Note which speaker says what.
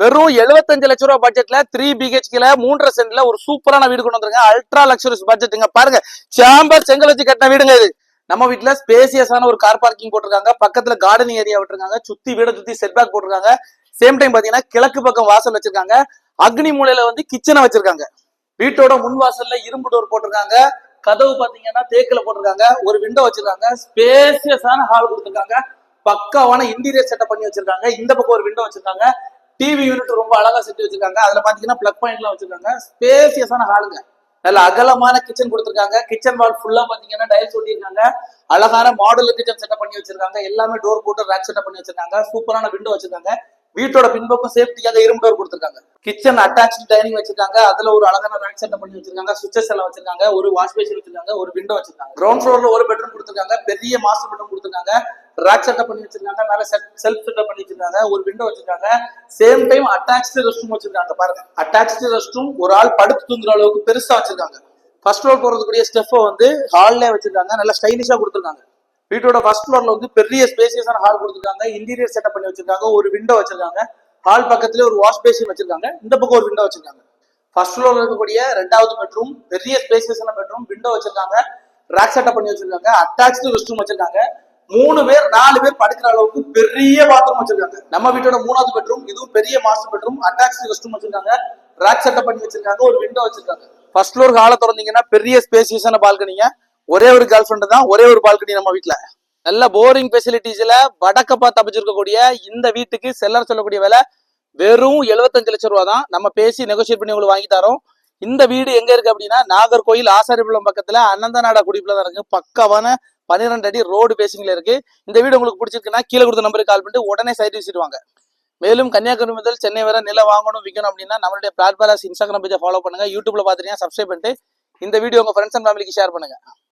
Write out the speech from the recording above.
Speaker 1: வெறும் 75 லட்சம் ரூபாய் பட்ஜெட்ல 3 BHK 3.5 சென்ட்ல ஒரு சூப்பரான வீடு கொண்டு வந்திருக்காங்க. அல்ட்ரா லக்ஸரிஸ் பட்ஜெட்டுங்க. பாருங்க, சாம்பர் செங்கல் வச்சு கட்டின வீடுங்க இது. நம்ம வீட்டுல ஸ்பேசியஸான ஒரு கார் பார்க்கிங் போட்டிருக்காங்க. பக்கத்துல கார்டனிங் ஏரியா விட்டுருக்காங்க. சுத்தி வீட சுத்தி செட் பேக் போட்டிருக்காங்க. சேம் டைம் பாத்தீங்கன்னா கிழக்கு பக்கம் வாசல் வச்சிருக்காங்க. அக்னி மூலையில வந்து கிச்சனை வச்சிருக்காங்க. வீட்டோட முன் வாசல்ல இரும்பு டோர் போட்டிருக்காங்க. கதவு பாத்தீங்கன்னா தேக்குல போட்டிருக்காங்க. ஒரு விண்டோ வச்சிருக்காங்க. ஸ்பேசியஸான ஹால் கொடுத்திருக்காங்க. பக்காவான இன்டீரியர் செட்டப் பண்ணி வச்சிருக்காங்க. இந்த பக்கம் ஒரு விண்டோ வச்சிருக்காங்க. டிவி யூனிட் ரொம்ப அழகா செட் வச்சிருக்காங்க. அதுல பாத்தீங்கன்னா பிளக் பாயிண்ட் எல்லாம் வச்சிருக்காங்க. ஸ்பேசியஸான ஹாலுங்க. நல்ல அகலமான கிச்சன் கொடுத்திருக்காங்க. கிச்சன் வால் ஃபுல்லா பாத்தீங்கன்னா டைல்ஸ் ஒட்டிருக்காங்க. அழகான மாடுலர் கிச்சன் செட்டப் பண்ணி வச்சிருக்காங்க. எல்லாமே டோர் போட்டு ரேக் செட்டப் பண்ணி வச்சிருக்காங்க. சூப்பரான விண்டோ வச்சிருக்காங்க. வீட்டோட பின்பக்கம் சேஃப்டிக்காக இரும்பு டோர் கொடுத்திருக்காங்க. கிச்சன் அட்டாச் டைனிங் வச்சிருக்காங்க. அதுல ஒரு அழகான ரேக் செட்டப் பண்ணி வச்சிருக்காங்க. சுவிட்சஸ் எல்லாம் வச்சிருக்காங்க. ஒரு வாஷ் பேசின் வச்சிருக்காங்க. ஒரு விண்டோ வச்சிருக்காங்க. கிரவுண்ட் ஃப்ளோர்ல ஒரு பெட்ரூம் கொடுத்திருக்காங்க. பெரிய மாஸ்டர் பெட்ரூம் கொடுத்திருக்காங்க. ரேக் செட்டப் பண்ணி வச்சிருக்காங்க. மேல செல்ஃப் செட்டப் பண்ணி வச்சிருக்காங்க. ஒரு விண்டோ வச்சிருக்காங்க. Same time attached rest room வச்சிருக்காங்க. பாருங்க, அட்டாச்டு ரெஸ்ட் ரூம் ஒரு ஆள் படுத்து தூங்குற அளவுக்கு பெருசா வச்சிருக்காங்க. ஃபர்ஸ்ட் ஃப்ளோர் போறதுக்குரிய ஸ்டெப் வந்து ஹால்ல வச்சிருக்காங்க. நல்லா ஸ்டைலிஷா கொடுத்திருக்காங்க. வீட்டோட ஃபர்ஸ்ட் ஃப்ளோர்ல வந்து பெரிய ஸ்பேசியஸான ஹால் கொடுத்திருக்காங்க. இன்டீரியர் செட்டப் பண்ணி வச்சிருக்காங்க. ஒரு விண்டோ வச்சிருக்காங்க. ஹால் பக்கத்துல ஒரு வாஷ் பேசின் வச்சிருக்காங்க. இந்த பக்கம் ஒரு விண்டோ வச்சிருக்காங்க. ஃபர்ஸ்ட் ஃப்ளோர்ல இருக்கக்கூடிய ரெண்டாவது பெட்ரூம் பெரிய ஸ்பேசியஸான பெட்ரூம், விண்டோ வச்சிருக்காங்க. ரேக் செட்டப் பண்ணி வச்சிருக்காங்க. அட்டாச்டு ரெஸ்ட் ரூம் வச்சிருக்காங்க. 3 பேர் 4 பேர் படுக்கிற அளவுக்கு பெரிய பாத்ரூம் வச்சிருக்காங்க. நம்ம வீட்டோட மூணாவது பெட்ரூம், இதுவும் பெரிய master bedroom. Attached rest room வச்சிருக்காங்க. ரேக் செட்டப் பண்ணி வச்சிருக்காங்க. ஒரு விண்டோ வச்சிருக்காங்க. ஃபர்ஸ்ட் ஃப்ளோர் ஹாலை திறந்தீங்கன்னா பெரிய ஸ்பேசியஸான பால்கனிங்க. ஒரே ஒரு கேர்ள் ஃப்ரெண்ட் தான், ஒரே ஒரு பால்கனி நம்ம வீட்டுல. நல்ல போரிங் ஃபெசிலிட்டிஸ்ல வடக்க பார்த்து அமைச்சிருக்கக்கூடிய இந்த வீட்டுக்கு செல்லர் சொல்லக்கூடிய விலை வெறும் 75 லட்சம் ரூபா தான். நம்ம பேசி நெகோசியேட் பண்ணி உங்களுக்கு வாங்கி தரோம். இந்த வீடு எங்க இருக்கு அப்படின்னா நாகர்கோயில் ஆசாரிபுரம் பக்கத்துல அனந்தநாடா குடிப்புல தான் இருக்கு. பக்காவான 12 அடி ரோடு பேசிங்ல இருக்கு. இந்த வீடு உங்களுக்கு பிடிச்சிருக்குன்னா கீழே கொடுத்த நம்பருக்கு கால் பண்ணிட்டு உடனே சைட் விசிட் வாங்க. மேலும் கன்னியாகுமரி முதல் சென்னை வரை நிலம் வாங்கணும் விற்கணும் அப்படின்னா நம்மளுடைய பிளாட் பேலஸ் இன்ஸ்டாகிராம் பேஜை ஃபாலோ பண்ணுங்க. யூடியூப்ல பாத்தீங்கன்னா சப்ஸ்கிரைப் பண்ணிட்டு இந்த வீடியோ உங்க ஃப்ரெண்ட்ஸ் அண்ட் ஃபேமிலிக்கு ஷேர் பண்ணுங்க.